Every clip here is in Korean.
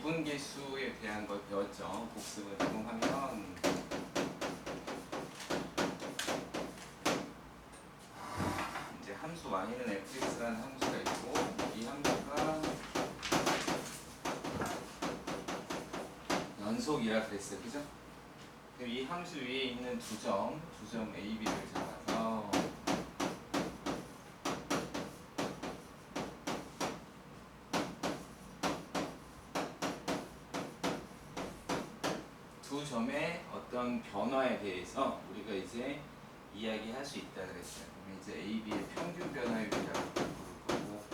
미분계수에 대한 걸 배웠죠. 복습을 제공하면 이제 함수 y는 fx라는 함수가 있고 이 함수가 연속이라 그랬어요. 그죠? 이 함수 위에 있는 두 점 A, B를 잡아서 두 점의 어떤 변화에 대해서 우리가 이제 이야기할 수 있다 그랬어요. 그러면 이제 A, B의 평균 변화율이라고 부를 거고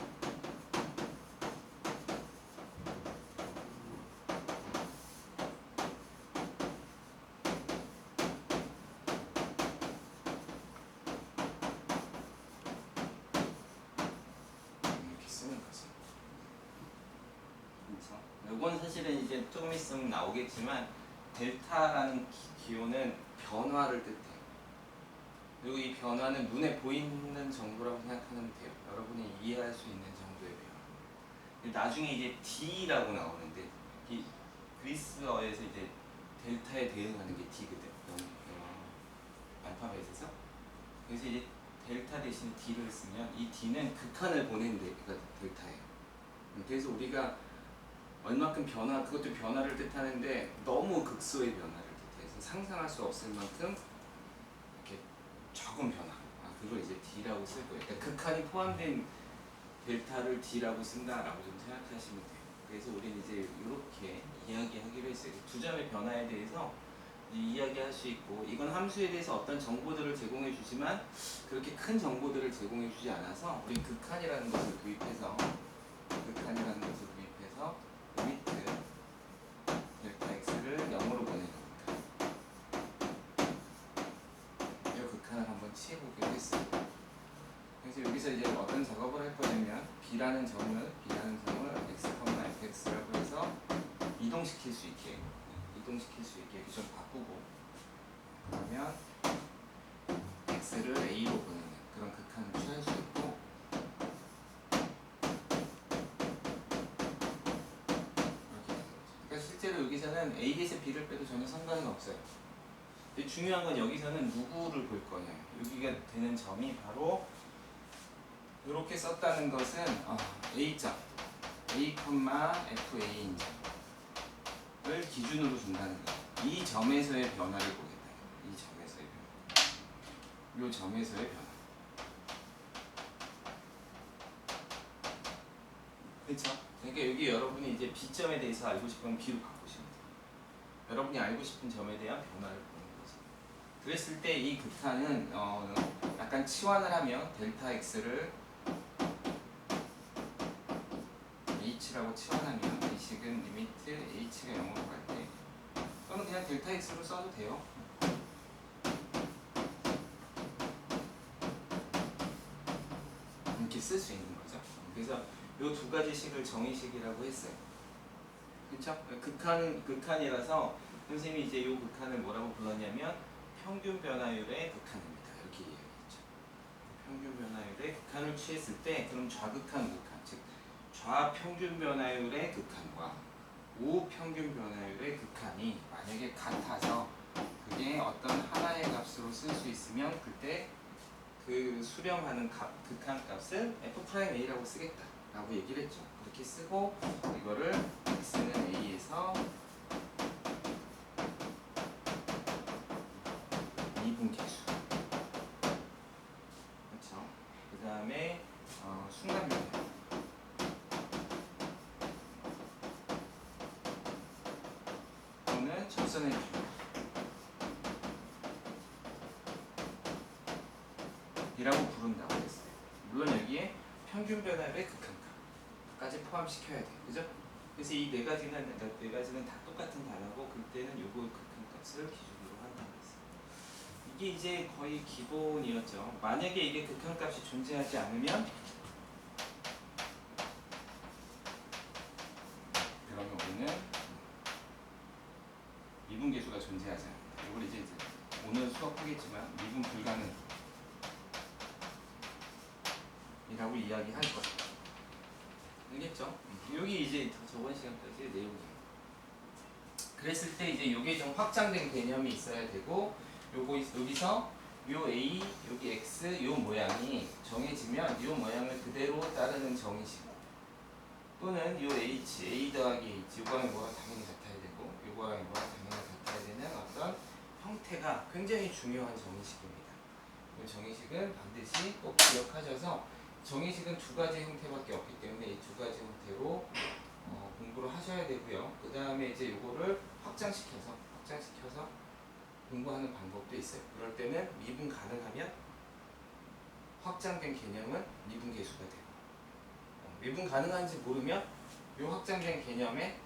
이렇게 쓰는 거죠. 그렇죠? 이건 사실은 이제 조금 있으면 나오겠지만 델타라는 기호는 변화를 뜻해요. 그리고 이 변화는 눈에 보이는 정보라고 생각하면 돼요. 여러분이 이해할 수 있는 정도의 변화. 나중에 이제 D라고 나오는데 이 그리스어에서 이제 델타에 대응하는 게 D거든. 알파벳에서. 그래서 이제 델타 대신 D를 쓰면 이 D는 극한을 보낸 데가 델타예요. 그래서 우리가 얼마큼 변화, 그것도 변화를 뜻하는데 너무 극소의 변화를 뜻해서 상상할 수 없을 만큼 이렇게 적은 변화, 그걸 이제 D라고 쓸 거예요. 그러니까 극한이 포함된 델타를 D라고 쓴다라고 좀 생각하시면 돼요. 그래서 우리는 이제 이렇게 이야기하기로 했어요. 두 점의 변화에 대해서 이야기할 수 있고, 이건 함수에 대해서 어떤 정보들을 제공해 주지만 그렇게 큰 정보들을 제공해 주지 않아서 우리 극한이라는 것을 도입해서 리미트 델타 x를 0으로 보내는 겁니다. 이 극한을 한번 취해보기로 했어요. 그래서 여기서 이제 어떤 작업을 할 거냐면 B라는 점을 x, fx라고 해서 이동시킬 수 있게 이렇게 좀 바꾸고, 그러면 x를 a로 보내는 그런 극한을 취할 수 있고, 그러니까 실제로 여기서는 A 대신 B를 빼도 전혀 상관은 없어요. 근데 중요한 건 여기서는 누구를 볼 거냐. 여기가 되는 점이 바로 이렇게 썼다는 것은 A점, A, FA인 점을 기준으로 준다는 거예요. 이 점에서의 변화를 보겠다. 이 점에서의 변화. 이 점에서의 변화. 그렇죠? 그러니까 여기 여러분이 이제 B점에 대해서 알고 싶으면 B로 바꾸시면 돼요. 여러분이 알고 싶은 점에 대한 변화를 보는 거죠. 그랬을 때 이 극한은 약간 치환을 하면 델타 x를 h라고 치환하면 이 식은 리미트 h가 0으로 갈 때, 또는 그냥 델타 x로 써도 돼요. 이렇게 쓸 수 있는 거죠. 그래서 이 두 가지 식을 정의식이라고 했어요. 그렇죠? 극한이라서 선생님이 이제 이 극한을 뭐라고 불렀냐면 평균 변화율의 극한입니다. 이렇게 이야기했죠. 평균 변화율의 극한을 취했을 때, 그럼 좌극한 극한, 즉 좌평균 변화율의 극한과 우평균 변화율의 극한이 만약에 같아서 그게 어떤 하나의 값으로 쓸 수 있으면 그때 그 수렴하는 극한 값을 f'a라고 쓰겠다라고 얘기를 했죠. 그렇게 쓰고 이거를 x는 a에서 미분계수, 그렇죠? 그 다음에 순간 변화, 또는 접선의 변화 이라고 부른다고 했어요. 물론 여기에 평균 변화율의 극한값까지 포함시켜야 돼요. 그죠? 그래서 이 네 가지는 다 똑같은 단어고, 그때는 요거 극한값을 기준으로 한다고 했어요. 이게 이제 거의 기본이었죠. 만약에 이게 극한값이 존재하지 않으면 그러면 우리는 미분계수가 존재하지 않는다. 이걸 이제 오늘 수업하겠지만 미분 불가능 이라고 이야기할 거예요. 알겠죠? 여기 이제 저번 시간까지의 내용이에요. 그랬을 때 이제 요게 좀 확장된 개념이 있어야 되고 여기서 요 A, 여기 X, 요 모양이 정해지면 요 모양을 그대로 따르는 정의식 또는 요 H, A 더하기 H 요거랑 뭐가 당연히 같아야 되고 요거랑 뭐가 당연히 같아야 되는 어떤 형태가 굉장히 중요한 정의식입니다. 이 정의식은 반드시 꼭 기억하셔서 정의식은 두 가지 형태밖에 없기 때문에 이 두 가지 형태로 공부를 하셔야 되고요. 그 다음에 이제 요거를 확장시켜서 공부하는 방법도 있어요. 그럴 때는 미분 가능하면 확장된 개념은 미분계수가 되고 미분 가능한지 모르면 이 확장된 개념의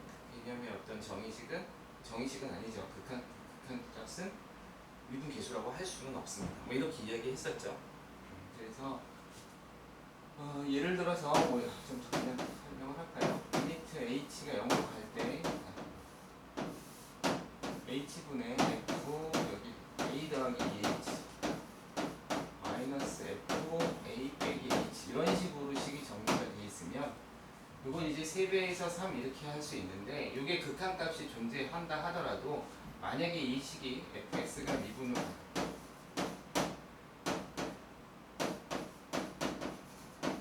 어떤 정의식은 아니죠. 극한 값은 미분계수라고 할 수는 없습니다. 뭐 이렇게 이야기했었죠. 그래서 예를 들어서 좀 그냥 설명을 할까요? 리미트 h가 0으로 갈 때 h분의 f 여기 a 더하기 2h 마이너스 f a 빼기 h 이런 식으로 식이 정리가 되어 있으면 이건 이제 3배에서 3 이렇게 할 수 있는데 이게 극한값이 존재한다 하더라도 만약에 이 식이 fx가 미분으로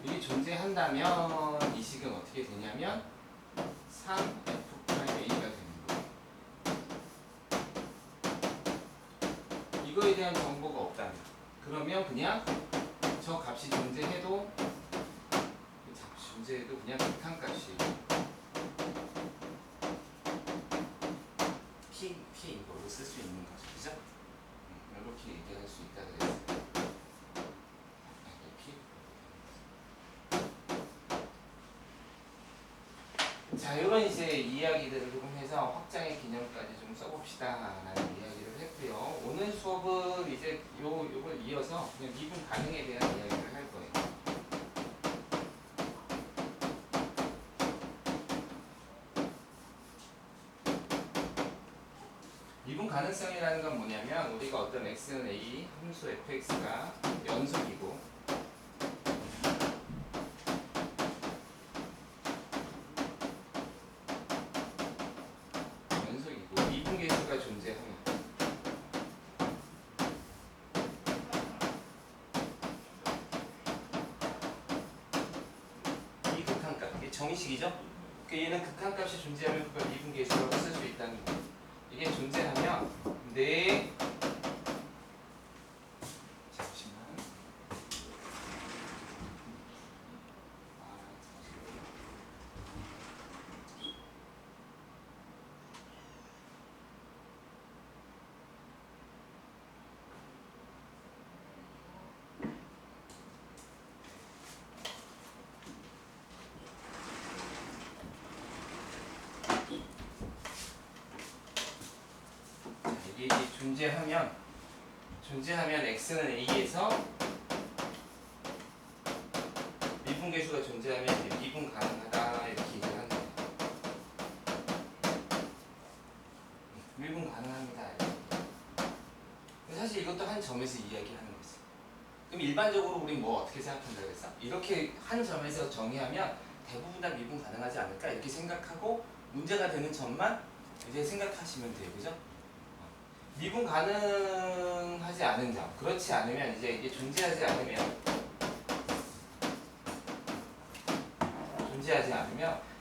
이게 존재한다면 이 식은 어떻게 되냐면 3f'a가 되는 거예요. 이거에 대한 정보가 없다면 그러면 그냥 저 값이 존재해도 그냥 극한값이 P인 걸로 쓸 수 있는 거죠. 그죠? 이렇게 얘기할 수 있다 그랬어요. 자, 이런 이제 이야기들을 조금 해서 확장의 개념까지 좀 써봅시다라는 이야기를 했고요. 오늘 수업은 이제 요걸 이어서 그냥 미분 가능에 대한 이야기를 할 거예요. 미분 가능성이라는 건 뭐냐면 우리가 어떤 x는 a, 함수 fx가 연속이고 미분계수가 존재하면 이 극한값, 이게 정의식이죠? 얘는 극한값이 존재하면 그걸 미분계수라고 쓸 수 있다는 거예요. 이게 존재하면 잠시만 이게 존재하면 x는 a에서 미분계수가 존재하면 이제 미분 가능하다 이렇게 얘기를 하는 거예요. 미분 가능합니다. 사실 이것도 한 점에서 이야기하는 거죠. 그럼 일반적으로 우리 뭐 어떻게 생각한다 그랬어? 이렇게 한 점에서 정의하면 대부분 다 미분 가능하지 않을까 이렇게 생각하고 문제가 되는 점만 이제 생각하시면 돼요. 그죠? 미분 가능하지 않은 점. 그렇지 않으면 이제 이게 존재하지 않으면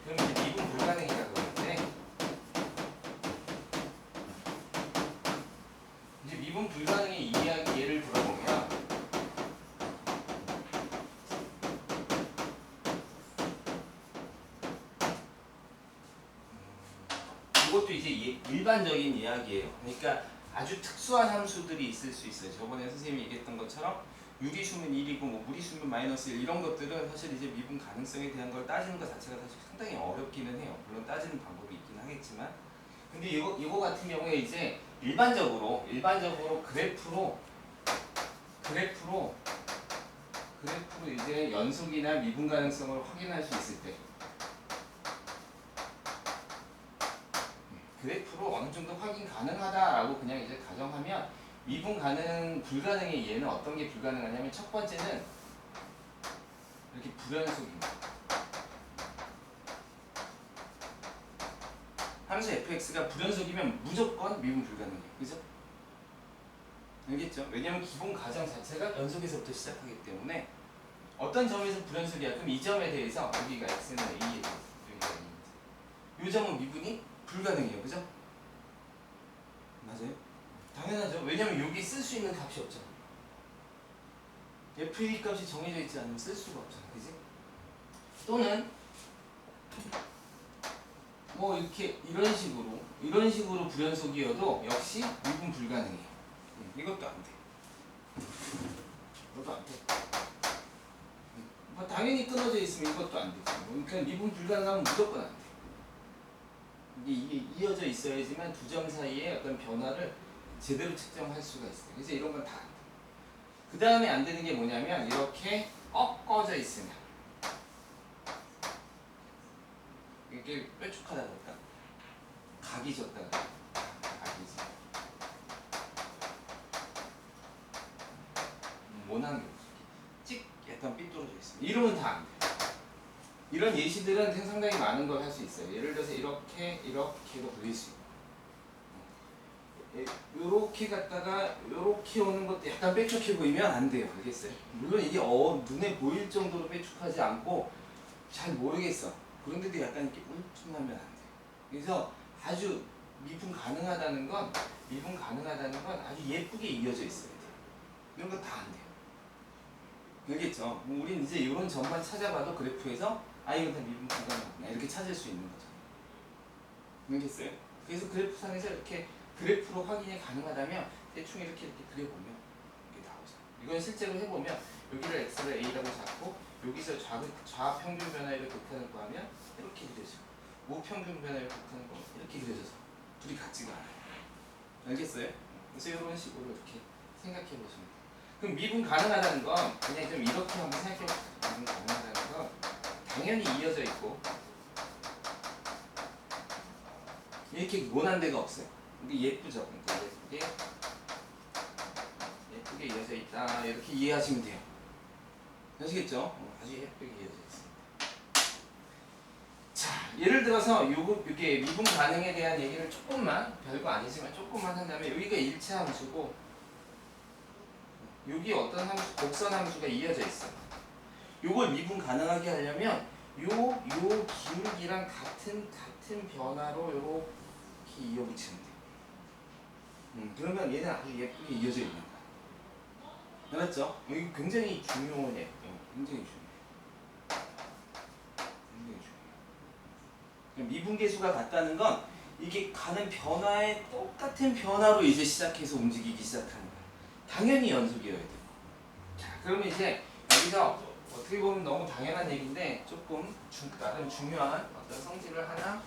그럼 이제 미분 불가능이라고 그러는데 이제 미분 불가능의 예를 들어보면 이것도 이제 일반적인 이야기예요. 그러니까 아주 특수한 함수들이 있을 수 있어요. 저번에 선생님이 얘기했던 것처럼 유리수면 1이고 뭐 무리수면 마이너스 1 이런 것들은 사실 이제 미분 가능성에 대한 걸 따지는 것 자체가 사실 상당히 어렵기는 해요. 물론 따지는 방법이 있긴 하겠지만 근데 이거 같은 경우에 이제 일반적으로 그래프로 이제 연속이나 미분 가능성을 확인할 수 있을 때 그래프로 어느 정도 확인 가능하다라고 그냥 이제 가정하면 미분 불가능의 예는 어떤 게 불가능하냐면 첫 번째는 이렇게 불연속입니다. 함수 fx가 불연속이면 무조건 미분 불가능해요. 그죠? 알겠죠? 왜냐면 기본 가정 자체가 연속에서부터 시작하기 때문에 어떤 점에서 불연속이야? 그럼 이 점에 대해서 여기가 x는 a에 대해서 여기가 a인지 이 점은 미분이 불가능해요. 그죠? 맞아요? 당연하죠. 왜냐면 여기 쓸 수 있는 값이 없잖아. fa 값이 정해져 있지 않으면 쓸 수가 없잖아. 그지? 또는 뭐 이렇게 이런 식으로 불연속이어도 역시 미분 불가능해요. 이것도 안 돼. 이것도 안 돼. 뭐 당연히 끊어져 있으면 이것도 안 되지. 그러니까 미분 불가능하면 무조건 안 돼. 이게 이어져 있어야지만 두 점 사이에 어떤 변화를 제대로 측정할 수가 있어요. 그래서 이런 건 다 안 돼. 그 다음에 안 되는 게 뭐냐면 이렇게 꺾어져 있으면 이게 뾰족하다 그럴까? 각이 졌다 그럴까? 각이지. 모난 찍 약간 삐뚤어져 있습니다. 이러면 다 안 돼. 이런 예시들은 상당히 많은 걸 할 수 있어요. 예를 들어서 이렇게도 그릴 수 있고 요렇게 갔다가 요렇게 오는 것도 약간 뾰족해 보이면 안 돼요. 알겠어요? 물론 이게 눈에 보일 정도로 뾰족하지 않고 잘 모르겠어. 그런데도 약간 이렇게 울퉁하면 안 돼요. 그래서 아주 미분 가능하다는 건 아주 예쁘게 이어져 있어야 돼요. 이런 건 다 안 돼요. 알겠죠? 우린 이제 이런 점만 찾아봐도 그래프에서 이건 다 미분 불가능하구나 이렇게 찾을 수 있는 거죠. 알겠어요? 그래서 그래프상에서 이렇게 그래프로 확인이 가능하다면 대충 이렇게 그려보면 이게 나오죠. 이건 실제로 해보면 여기를 x를 a라고 잡고 여기서 좌평균 변화율의 극한을 구하면 이렇게 그려지고 우평균 변화율의 극한을 구하면 이렇게 그려져서 둘이 같지가 않아요. 알겠어요? 그래서 이런 식으로 이렇게 생각해 보시면 돼요. 그럼 미분 가능하다는 건 그냥 좀 이렇게 한번 생각해 보세요. 미분 가능하다는 건 당연히 이어져 있고 이렇게 모난 데가 없어요. 이게 예쁘죠? 그러니까 예쁘게 이어져 있다 이렇게 이해하시면 돼요. 아시겠죠? 아주 예쁘게 이어져 있습니다. 자, 예를 들어서 이게 미분 가능에 대한 얘기를 조금만 별거 아니지만 조금만 한다면 여기가 1차 함수고 여기 어떤 함수, 곡선 함수가 이어져 있어. 요걸 미분 가능하게 하려면 요 기울기랑 같은 변화로 이렇게 이어붙이면 돼. 그러면 얘는 아주 예쁘게 이어져 있는 거야. 알았죠? 이게 굉장히 중요해. 굉장히 중요해. 미분계수가 같다는 건 이게 가는 변화에 똑같은 변화로 이제 시작해서 움직이기 시작하는 거야. 당연히 연속이어야 돼. 자, 그러면 이제 여기서 어떻게 보면 너무 당연한 얘기인데 조금 나름 중요한 어떤 성질을 하나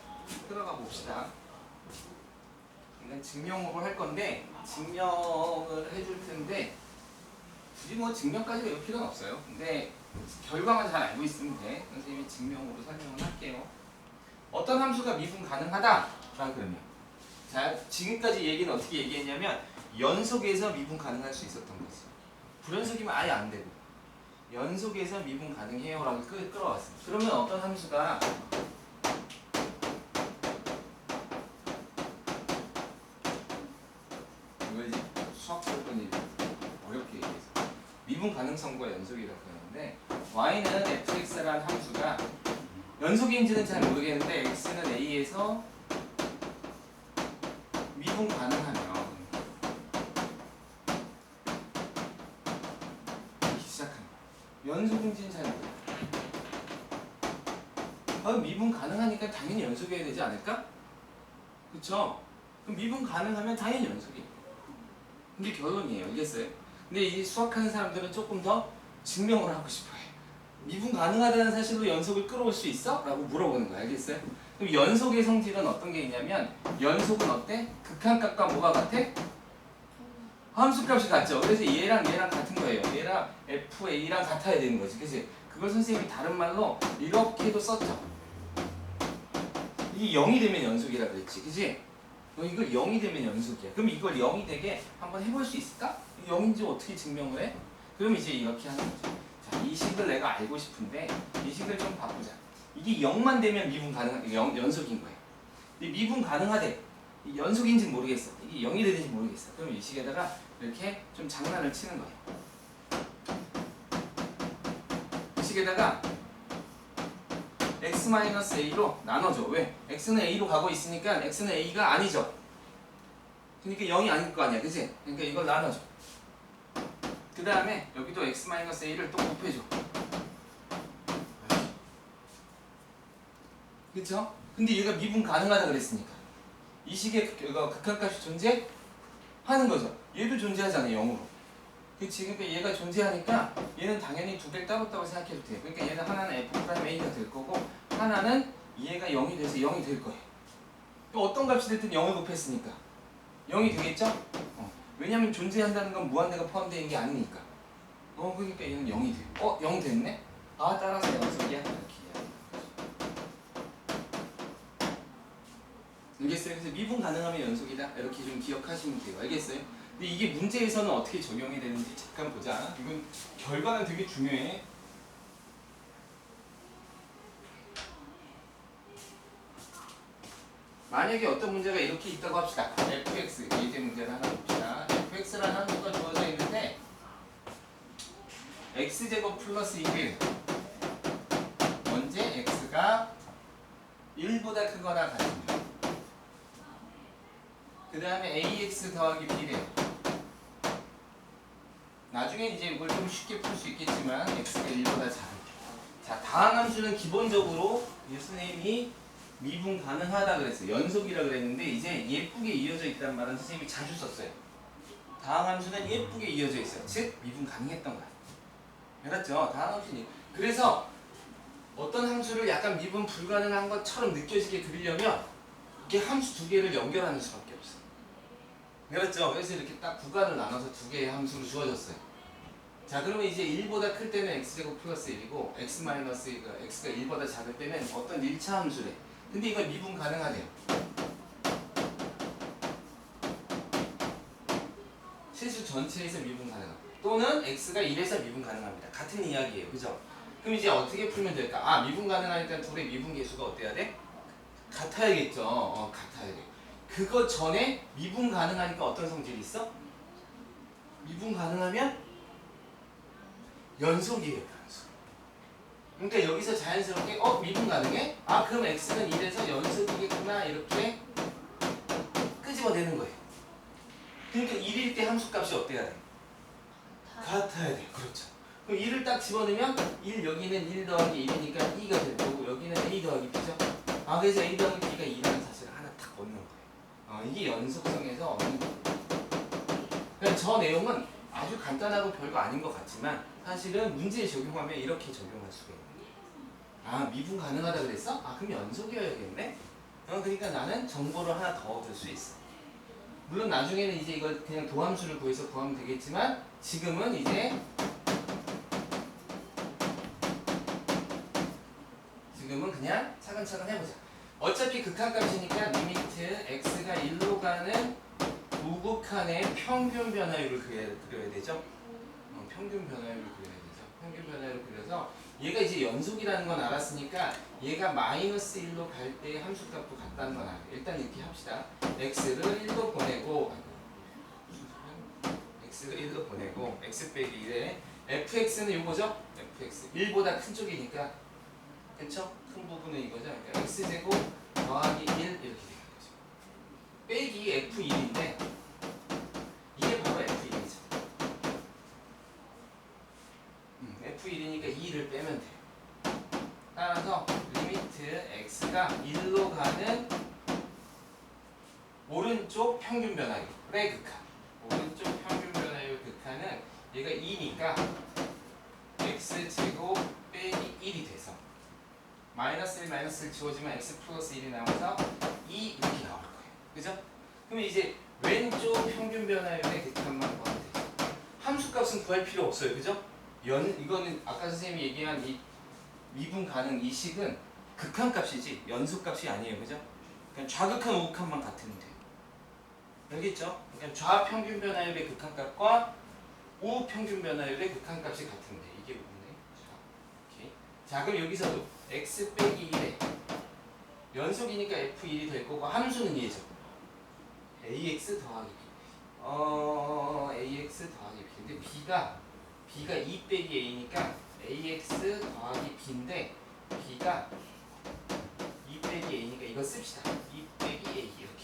들어가 봅시다. 이건 증명으로 할 건데 증명을 해줄 텐데 굳이 뭐 증명까지 외울 필요는 없어요. 근데 결과만 잘 알고 있으면 돼. 선생님이 증명으로 설명을 할게요. 어떤 함수가 미분 가능하다? 라 그러면 자, 지금까지 얘기는 어떻게 얘기했냐면 연속에서 미분 가능할 수 있었던 거지. 불연속이면 아예 안 되고 연속에서 미분 가능해요 라고 끌어왔습니다. 그러면 어떤 함수가 이거지 수학 설문이 어렵게 얘기해서 미분 가능성과 연속이라고 하는데 y는 fx라는 함수가 연속인지는 잘 모르겠는데 x는 a에서 미분 가능하면 이렇게 시작한 거야. 연속인지는 잘 모르겠어. 미분 가능하니까 당연히 연속이어야 되지 않을까? 그쵸? 그럼 미분 가능하면 당연히 연속이에요. 이게 결론이에요. 알겠어요? 근데 이 수학하는 사람들은 조금 더 증명을 하고 싶어요. 미분 가능하다는 사실로 연속을 끌어올 수 있어? 라고 물어보는 거야. 알겠어요? 그럼 연속의 성질은 어떤 게 있냐면 연속은 어때? 극한값과 뭐가 같아? 함수값이 같죠. 그래서 얘랑 같은 거예요. 얘랑 FA랑 같아야 되는 거지. 그치? 그걸 선생님이 다른 말로 이렇게도 썼죠. 이게 0이 되면 연속이라 그랬지. 그치? 이걸 0이 되면 연속이야. 그럼 이걸 0이 되게 한번 해볼 수 있을까? 0인지 어떻게 증명을 해? 그럼 이제 이렇게 하는 거죠. 자, 이 식을 내가 알고 싶은데 이 식을 좀 바꾸자. 이게 0만 되면 미분 가능한 연속인 거예요. 근데 미분 가능하대. 이 연속인지는 모르겠어. 이게 0이 되는지 모르겠어. 그럼 이 식에다가 이렇게 좀 장난을 치는 거예요. 이 식에다가 x-a로 나눠줘. 왜? x는 a로 가고 있으니까 x는 a가 아니죠. 그러니까 0이 아닐 거 아니야. 그치? 그러니까 이걸 나눠줘. 그 다음에 여기도 x-a를 또 곱해줘. 그쵸? 근데 얘가 미분 가능하다 그랬으니까 이 식의 극한값이 존재하는 거죠. 얘도 존재하잖아요. 0으로. 그치? 그러니까 얘가 존재하니까 얘는 당연히 두 개를 따로따로 생각해도 돼. 그러니까 얘는 하나는 f'a가 될 거고 하나는 얘가 0이 돼서 0이 될 거예요. 어떤 값이 됐든 0을 곱했으니까 0이 되겠죠? 왜냐면 존재한다는 건 무한대가 포함되어 있는 게 아니니까. 그러니까 얘는 0이 돼. 0 됐네? 아, 따라서 연속이야? 이렇게. 알겠어요? 그래서 미분 가능하면 연속이다. 이렇게 좀 기억하시면 돼요. 알겠어요? 근데 이게 문제에서는 어떻게 적용이 되는지 잠깐 보자. 이건 결과는 되게 중요해. 만약에 어떤 문제가 이렇게 있다고 합시다. fx, 예제 문제를 하나 봅시다. fx라는 함수가 주어져 있는데 x제곱 플러스 1은 언제 x가 1보다 크거나 같으면 그 다음에 ax 더하기 b래요. 나중에 이제 이걸 좀 쉽게 풀 수 있겠지만 x가 1보다 작은. 자, 다항 함수는 기본적으로 선생님이 미분 가능하다 그랬어요. 연속이라 그랬는데 이제 예쁘게 이어져 있다는 말은 선생님이 자주 썼어요. 다항 함수는 예쁘게 이어져 있어요. 즉 미분 가능했던 거야. 알았죠? 다항 함수니. 그래서 어떤 함수를 약간 미분 불가능한 것처럼 느껴지게 그리려면 이게 함수 두 개를 연결하는 수밖에 없어. 그렇죠? 그래서 이렇게 딱 구간을 나눠서 두 개의 함수로 주어졌어요. 자, 그러면 이제 1보다 클 때는 x제곱 플러스 1이고 x가 1보다 작을 때는 어떤 1차 함수래. 근데 이건 미분 가능하대요. 실수 전체에서 미분 가능합니다. 또는 x가 1에서 미분 가능합니다. 같은 이야기예요. 그죠? 그럼 이제 어떻게 풀면 될까? 미분 가능하니까 둘의 미분 계수가 어때야 돼? 같아야겠죠. 같아야 돼. 그거 전에 미분 가능하니까 어떤 성질이 있어? 미분 가능하면 연속이에요. 연속. 그러니까 여기서 자연스럽게 미분 가능해? 그럼 x는 1에서 연속이겠구나 이렇게 끄집어내는 거예요. 그러니까 1일 때 함수값이 어때야 돼? 같아야 돼. 그렇죠. 그럼 1을 딱 집어넣으면 1 여기는 1 더하기 1이니까 2가 될 거고 여기는 a 더하기 b죠? 그래서 a 더하기 b가 2라는 사실을 하나 딱 얻는 거예요. 이게 연속성에서 얻는 거예요. 그러니까 저 내용은 아주 간단하고 별거 아닌 것 같지만 사실은 문제에 적용하면 이렇게 적용할 수가 있는 거예요. 미분 가능하다 그랬어? 그럼 연속이어야겠네? 그러니까 나는 정보를 하나 더 얻을 수 있어. 물론 나중에는 이제 이걸 그냥 도함수를 구해서 구하면 되겠지만 지금은 그냥 차근차근 해보자. 어차피 극한값이니까 리미트 x가 1로 가는 우극한의 평균 변화율을 그려야 되죠. 평균 변화율을 그려야 되죠. 평균 변화율을 그려서 얘가 이제 연속이라는 건 알았으니까 얘가 마이너스 1로 갈 때 함수값도 같다는 건 알아요. 일단 이렇게 합시다. x를 1로 보내고 x 빼기 1에 fx는 이거죠? fx 1보다 큰 쪽이니까 그쵸? 큰 부분은 이거죠. 그러니까 x제곱 더하기 1 이렇게 되는 거죠. 빼기 f1인데 이게 바로 f1이죠. f1이니까 2를 빼면 돼요. 따라서 리미트 x가 1로 가는 오른쪽 평균 변화율의 극한. 오른쪽 평균 변화율 극한은 얘가 2니까 x제곱 빼기 1이 돼서 마이너스 1 지워지면 x 플러스 1이 나와서 2 이렇게 나올 거예요. 그죠? 그럼 이제 왼쪽 평균 변화율의 극한만 구하면 되죠. 함수값은 구할 필요 없어요. 그죠? 이거는 아까 선생님이 얘기한 이 미분 가능 이 식은 극한값이지 연속값이 아니에요. 그죠? 그냥 좌극한 우극한만 같으면 돼요. 알겠죠? 그러니까 좌평균 변화율의 극한값과 우평균 변화율의 극한값이 같은데 이게 뭐네? 자, 그럼 여기서도 x 빼기 1에 연속이니까 F1이 될 거고 함수는 얘죠. AX 더하기 B. AX 더하기 B. 근데 B가 2 빼기 A니까 AX 더하기 B인데 B가 2 빼기 A니까 이거 씁시다. 2 빼기 A 이렇게.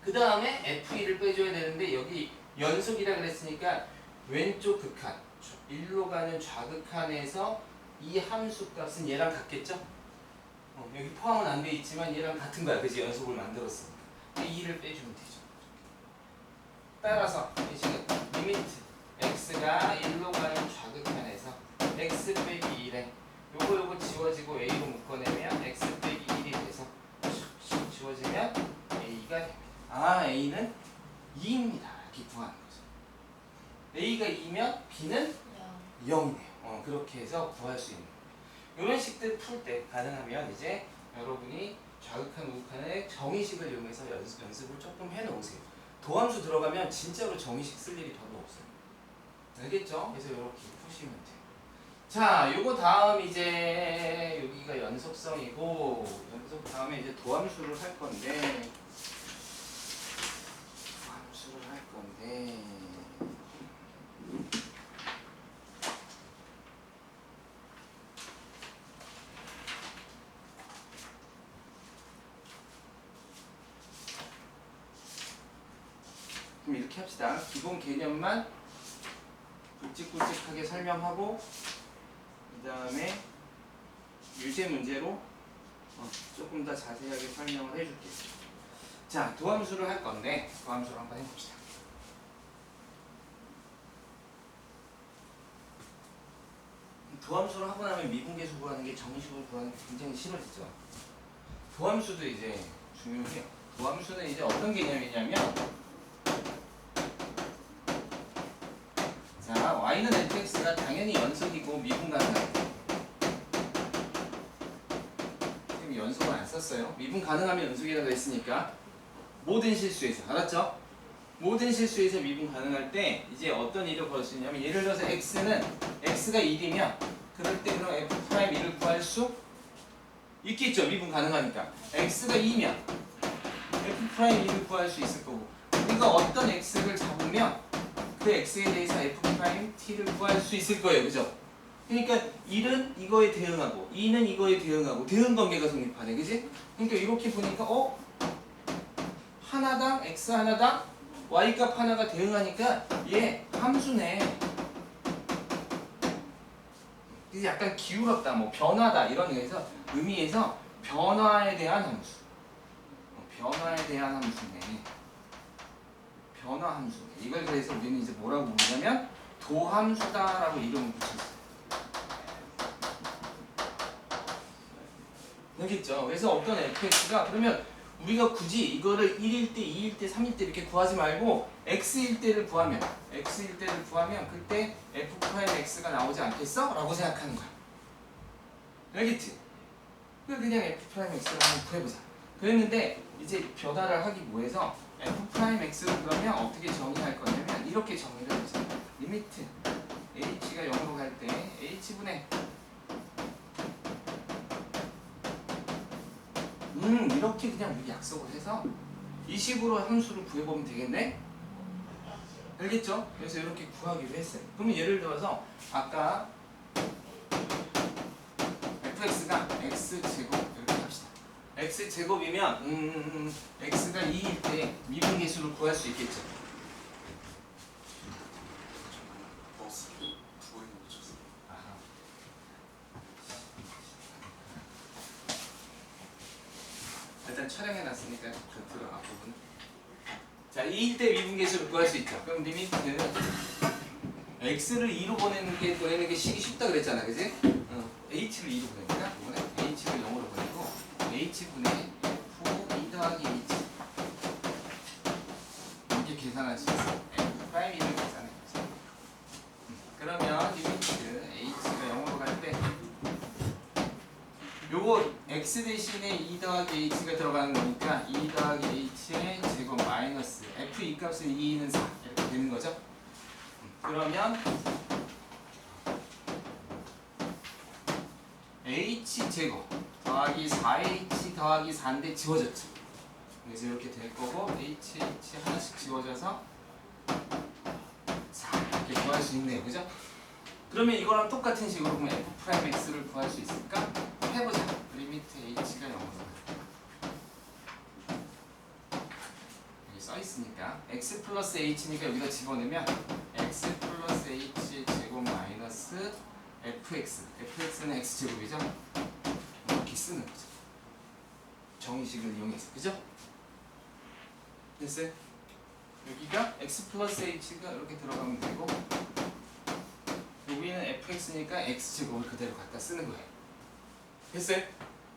그 다음에 F1을 빼줘야 되는데 여기 연속이라 그랬으니까 왼쪽 극한, 일로 가는 좌극한에서 이 함수 값은 얘랑 같겠죠? 여기 포함은 안 돼 있지만 얘랑 같은 거야. 그지? 연속을 만들었으니까. 2를 빼주면 되죠. 따라서 지금 리미트 x가 1로 가는 좌극한에서 x 빼기 1에 요거 지워지고 a로 묶어내면 x 빼기 1이 돼서 슉 지워지면 a가 됩니다. 아, a는 2입니다. 이렇게 구하는 거죠. a가 2면 b는 0이네요. 그렇게 해서 구할 수 있는 거예요. 이런 식들 풀 때 가능하면 이제 여러분이 좌극한 우극한의 정의식을 이용해서 연습을 조금 해놓으세요. 도함수 들어가면 진짜로 정의식 쓸 일이 별로 없어요. 알겠죠? 그래서 이렇게 푸시면 돼요. 자, 요거 다음 이제 여기가 연속성이고 연속 다음에 이제 도함수를 할 건데 그럼 이렇게 합시다. 기본 개념만 굵직굵직하게 설명하고 그 다음에 유제 문제로 조금 더 자세하게 설명을 해줄게요. 자, 도함수를 할 건데 도함수를 한번 해봅시다. 도함수를 하고 나면 미분계수 구하는 게 정식으로 구하는 게 굉장히 싫어지죠. 도함수도 이제 중요해요. 도함수는 이제 어떤 개념이냐면 자, y는 fx가 당연히 연속이고 미분 가능합니다. 지금 연속을 안 썼어요. 미분 가능하면 연속이라고 했으니까 모든 실수에서 알았죠? 모든 실수에서 미분 가능할 때 이제 어떤 일을 벌일 수 있냐면 예를 들어서 x가 1이면 그럴 때 그럼 f'1을 구할 수 있겠죠. 미분 가능하니까. x가 2면 f'1을 구할 수 있을 거고 우리가 어떤 x를 잡으면 그 x에 대해서 f't를 구할 수 있을 거예요. 그죠? 그러니까 1은 이거에 대응하고 2는 이거에 대응하고 대응 관계가 성립하네. 그지? 그러니까 이렇게 보니까 하나당 x 하나당 y 값 하나가 대응하니까 얘 함수네. 이제 약간 기울었다, 뭐 변화다 이런 의미에서 변화에 대한 함수. 변화에 대한 함수네. 변화 함수네. 이걸 그래서 우리는 이제 뭐라고 부르냐면 도함수다라고 이름을 붙였어요. 알겠죠? 그래서 어떤 fx가 그러면 우리가 굳이 이거를 1일 때, 2일 때, 3일 때 이렇게 구하지 말고 x일 때를 구하면 그때 f'x가 나오지 않겠어? 라고 생각하는 거야. 알겠지? 그냥 f'x를 한번 구해보자. 그랬는데 이제 변화를 하기 위해서 f'x를 그러면 어떻게 정의할 거냐면 이렇게 정의를 해보자. 리미트 h가 0으로 갈 때 h분의 이렇게 그냥 우리 약속을 해서 이 식으로 함수를 구해보면 되겠네? 알겠죠? 그래서 이렇게 구하기로 했어요. 그러면 예를 들어서 아까 fx가 x제곱 이렇게 합시다. x제곱이면 x가 2일 때 미분계수를 구할 수 있겠죠? 일단 촬영해놨으니까 겉으로 앞부분. 자, 2일 때 미분계수를 구할 수 있죠. 그럼 리미트는 x를 2로 보내는 게 쉽다 그랬잖아, 그지? h를 2로 보내니까 이번에 h를 0으로 보내고 h분의 f 2 더하기 h 이렇게 계산할 수 있어. f'1을 계산해 보자. 그러면 리미트 h가 0으로 갈 때 요거 x 대신에 2 더하기 h가 들어가는 거니까 2 더하기 h의 제곱 마이너스 f 이 값은 2는 4 이렇게 되는 거죠. 그러면 h 제곱 더하기 4h 더하기 4인데 지워졌죠. 그래서 이렇게 될 거고 h 하나씩 지워져서 4 이렇게 구할 수 있네요. 그죠? 그러면 이거랑 똑같은 식으로 보면 f'x를 구할 수 있을까? 해보자. 리미트 h가 0으로 여기 써있으니까 x 플러스 h니까 여기다 집어넣으면 x 플러스 h 제곱 마이너스 fx는 x제곱이죠? 이렇게 쓰는 거죠. 정의식을 이용해서. 그죠? 됐어요? 여기가 x 플러스 h가 이렇게 들어가면 되고 여기는 fx니까 x제곱을 그대로 갖다 쓰는 거예요. 됐어요?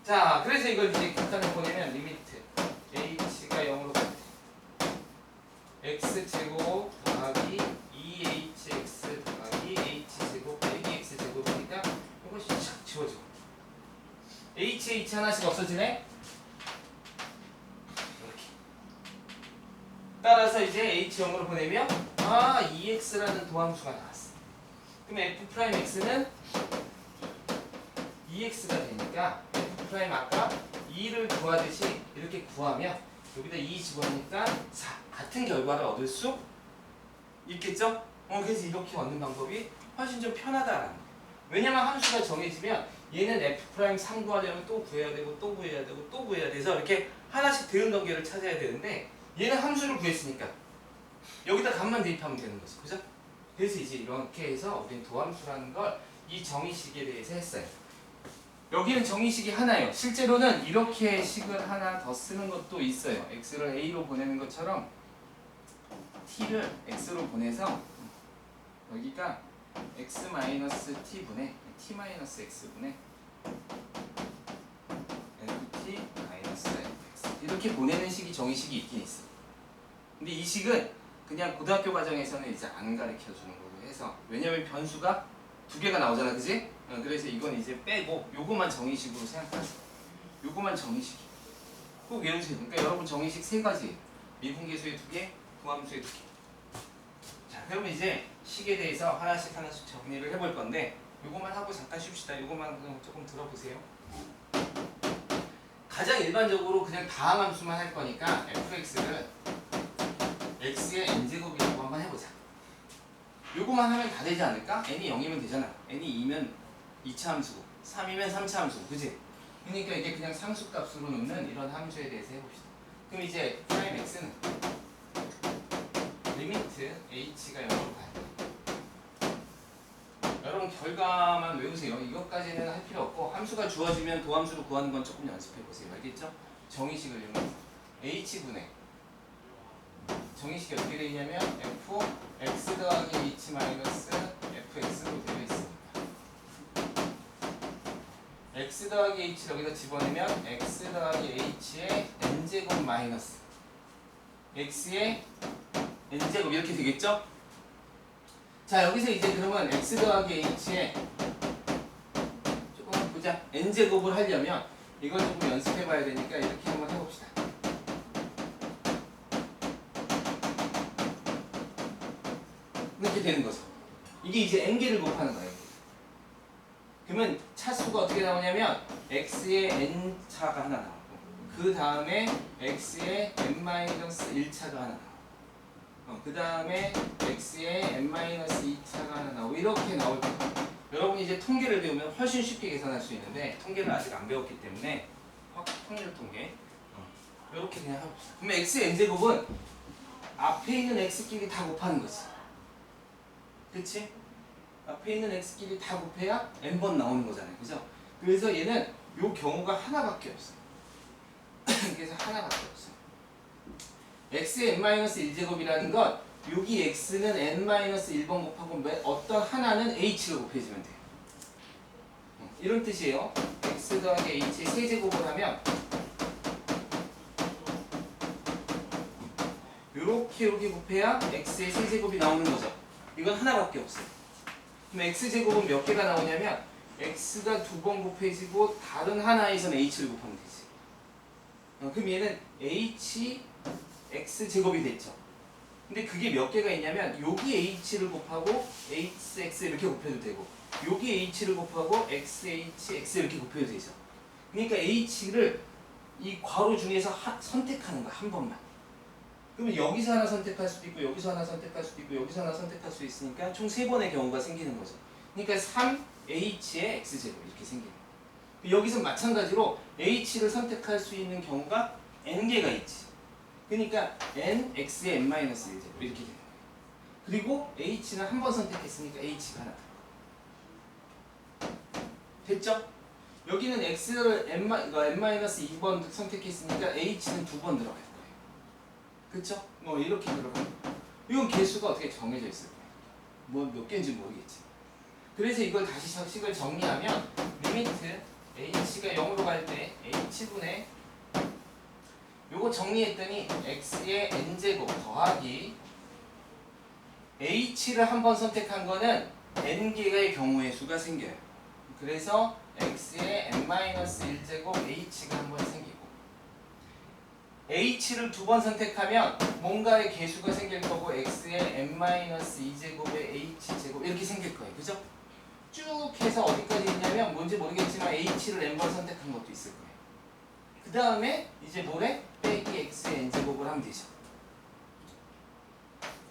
자, 그래서 이걸 이제 극단에 보내면 리미트 h가 0으로 갈 때 x제곱 더하기 2hx 더하기 h제곱 빼기 x제곱이니까 이것이 착 지워져. h 하나씩 없어지네? 이렇게. 따라서 이제 h0으로 보내면 2x라는 도함수가 나왔어. 그럼 f'x는 2x가 되니까 f' 아까 2를 구하듯이 이렇게 구하면 여기다 2 집어넣으니까 4 같은 결과를 얻을 수 있겠죠? 그래서 이렇게 얻는 방법이 훨씬 좀 편하다라는 거예요. 왜냐면 함수가 정해지면 얘는 f' 3 구하려면 또 구해야 되고 또 구해야 되고 또 구해야 돼서 이렇게 하나씩 대응 관계를 찾아야 되는데 얘는 함수를 구했으니까 여기다 값만 대입하면 되는 거죠. 그죠? 그래서 이제 이렇게 해서 우리는 도함수라는 걸 이 정의식에 대해서 했어요. 여기는 정의식이 하나예요. 실제로는 이렇게 식을 하나 더 쓰는 것도 있어요. x를 a로 보내는 것처럼 t를 x로 보내서 여기가 x-t분의 t-x분의 ft-fx 이렇게 보내는 식이 정의식이 있긴 있어. 근데 이 식은 그냥 고등학교 과정에서는 이제 안 가르쳐 주는 거고 해서 왜냐면 변수가 두 개가 나오잖아, 그지? 그래서 이건 이제 빼고 요거만 정의식으로 생각하세요. 요거만 정의식. 꼭 외우세요. 그러니까 여러분 정의식 세 가지. 미분계수의 두 개, 도함수의 두 개. 자, 그러면 이제 식에 대해서 하나씩 정리를 해볼 건데 요거만 하고 잠깐 쉽시다. 요거만 그냥 조금 들어보세요. 가장 일반적으로 그냥 다항함수만 할 거니까 fx를 x의 n제곱이라고 한번 해보자. 요거만 하면 다 되지 않을까? n이 0이면 되잖아. n이 2면 2차 함수고 3이면 3차 함수고 그지? 그러니까 이게 그냥 상수값으로 놓는 이런 함수에 대해서 해봅시다. 그럼 이제 프라임 x는 리미트 h가 0으로 가야 돼. 여러분 결과만 외우세요. 이것까지는 할 필요 없고 함수가 주어지면 도함수로 구하는 건 조금 연습해보세요. 알겠죠? 정의식을 이용해서 h분의 정의식이 어떻게 되어 있냐면 fx 더하기 h 마이너스 fx로 되어 있습니다. x 더하기 h를 여기다 집어넣으면 x 더하기 h의 n제곱 마이너스 x의 n제곱 이렇게 되겠죠? 자, 여기서 이제 그러면 x 더하기 h의 조금 보자. n제곱을 하려면 이걸 조금 연습해 봐야 되니까 이렇게 한번 해봅시다. 이렇게 되는 거죠. 이게 이제 n개를 곱하는 거예요. 그러면 차수가 어떻게 나오냐면 x의 n차가 하나 나오고 그 다음에 x의 n-1차가 하나 나오고 그 다음에 x의 n-2차가 하나 나오고 이렇게 나올 거예요. 여러분이 이제 통계를 배우면 훨씬 쉽게 계산할 수 있는데 통계를 아직 안 배웠기 때문에 확률 통계 이렇게 그냥 해봅시다. 그러면 x의 n제곱은 앞에 있는 x끼리 다 곱하는 거지. 그치? 앞에 있는 x끼리 다 곱해야 n번 나오는 거잖아요. 그죠? 그래서 얘는 요 경우가 하나밖에 없어요. 그래서 하나밖에 없어요. x의 n-1제곱이라는 건 여기 x는 n-1번 곱하고 어떤 하나는 h로 곱해지면 돼요. 이런 뜻이에요. x 더하기 h의 세제곱을 하면 요렇게 곱해야 x의 세제곱이 나오는 거죠. 이건 하나밖에 없어요. 그럼 x제곱은 몇 개가 나오냐면 x가 2번 곱해지고 다른 하나에서는 h를 곱하면 되지. 그럼 얘는 h x제곱이 됐죠. 근데 그게 몇 개가 있냐면 여기 h를 곱하고 hx 이렇게 곱해도 되고 여기 h를 곱하고 xh x 이렇게 곱해도 되죠. 그러니까 h를 이 괄호 중에서 선택하는 거야. 한 번만. 그러면 여기서 하나 선택할 수도 있고 여기서 하나 선택할 수도 있고 여기서 하나 선택할 수 있으니까 총 3번의 경우가 생기는 거죠. 그러니까 3h의 x제곱 이렇게 생기는 거예요. 여기서 마찬가지로 h를 선택할 수 있는 경우가 n개가 있지. 그러니까 nx의 n-1제곱 이렇게 되는 거예요. 그리고 h는 한 번 선택했으니까 h가 하나 됐죠? 여기는 x를 n-2번 선택했으니까 h는 2번 들어갈 거예요. 그쵸? 뭐 이렇게 들어가는 거예요. 이건 개수가 어떻게 정해져 있을 거예요. 뭐 몇 개인지 모르겠지. 그래서 이걸 다시 식을 정리하면 리미트 h가 0으로 갈 때 h분의 요거 정리했더니 x의 n제곱 더하기 h를 한 번 선택한 거는 n개의 경우의 수가 생겨요. 그래서 x의 n-1제곱 h가 한 번 생기고 h를 2번 선택하면 뭔가의 개수가 생길 거고 x의 n-2제곱의 h제곱 이렇게 생길 거예요. 그죠? 쭉 해서 어디까지 있냐면 뭔지 모르겠지만 h를 n번 선택한 것도 있을 거예요. 그 다음에 이제 뭐래? 빼기 x의 n제곱을 하면 되죠.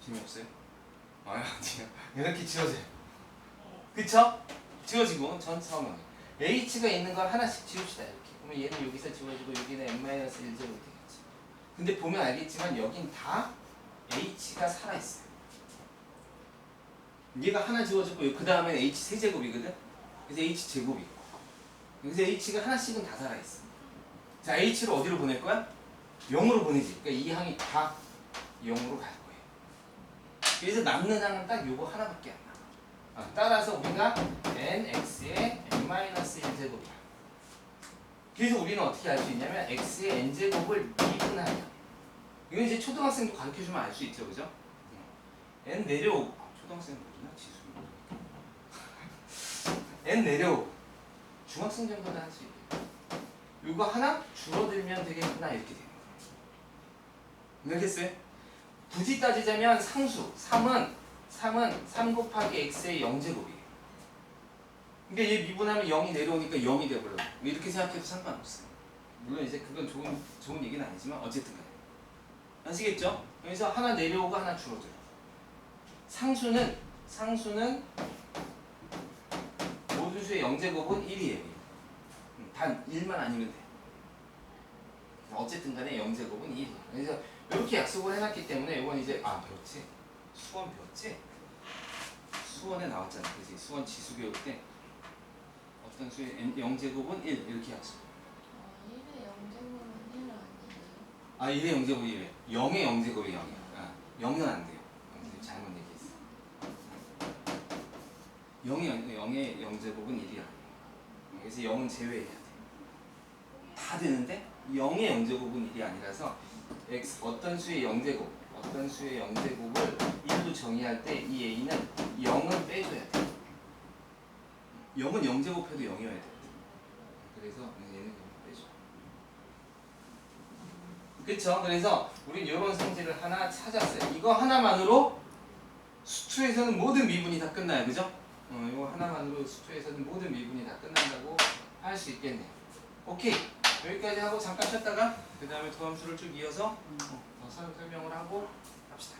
재미없어요? 아니요. 이렇게 지워져요. 그쵸? 지워지고 전 처음에 h가 있는 걸 하나씩 지웁시다. 이렇게. 그러면 얘는 여기서 지워지고 여기는 n-1제곱 되겠지. 근데 보면 알겠지만 여긴 다 h가 살아있어요. 얘가 하나 지워졌고 그 다음에 h 세제곱이거든. 그래서 h 제곱이 있고 그래서 h가 하나씩은 다 살아있어. 자, h를 어디로 보낼 거야? 0으로 보내지. 그러니까 이 항이 다 0으로 갈 거예요. 그래서 남는 항은 딱 요거 하나밖에 안 남아. 따라서 우리가 nx의 n-1제곱이야. 그래서 우리는 어떻게 알 수 있냐면 x의 n제곱을 미분하면 이건 이제 초등학생도 가르쳐주면 알 수 있죠. 그죠? n 내려오고 초등학생은 모르나? 지수 n 내려오고 중학생 정도는 할 수 있겠다. 이거 하나 줄어들면 되겠구나 이렇게 되는 거예요. 알겠어요? 굳이 따지자면 상수 3은 3 곱하기 x의 0제곱이에요. 그러니까 얘 미분하면 0이 내려오니까 0이 돼버려요. 이렇게 생각해도 상관없어요. 물론 이제 그건 좋은 얘기는 아니지만 어쨌든 간에 아시겠죠? 여기서 하나 내려오고 하나 줄어들어요. 상수는 모든 수의 0제곱은 1이에요. 단 1만 아니면 돼. 어쨌든 간에 0제곱은 1이에요. 그래서 이렇게 약속을 해놨기 때문에 이건 이제 배웠지? 수원 배웠지? 수원에 나왔잖아. 그치? 수원 지수 배울 때 어떤 수의 0제곱은 1 이렇게 약속. 1의 0제곱은 1 아니에요? 1의 0제곱이 1이에요. 0의 0제곱이 0이에요. 0은 안 돼요. 잘못 얘기했어. 0의 0제곱은 1이 아니에요. 그래서 0은 제외해야 돼. 다 되는데 0의 0제곱은 1이 아니라서 x 어떤 수의 0제곱 어떤 수의 0제곱을 1로 정의할 때 이 a는 0은 빼줘야 돼. 0은 0제곱 해도 0이어야 돼. 그래서 얘는 0을 빼줘. 그쵸? 그래서 우린 이런 성질을 하나 찾았어요. 이거 하나만으로 수투에서는 모든 미분이 다 끝나요. 그죠? 이거 하나만으로 수투에서는 모든 미분이 다 끝난다고 할 수 있겠네요. 오케이. 여기까지 하고 잠깐 쉬었다가 그 다음에 도함수를 쭉 이어서 더 설명을 하고 갑시다.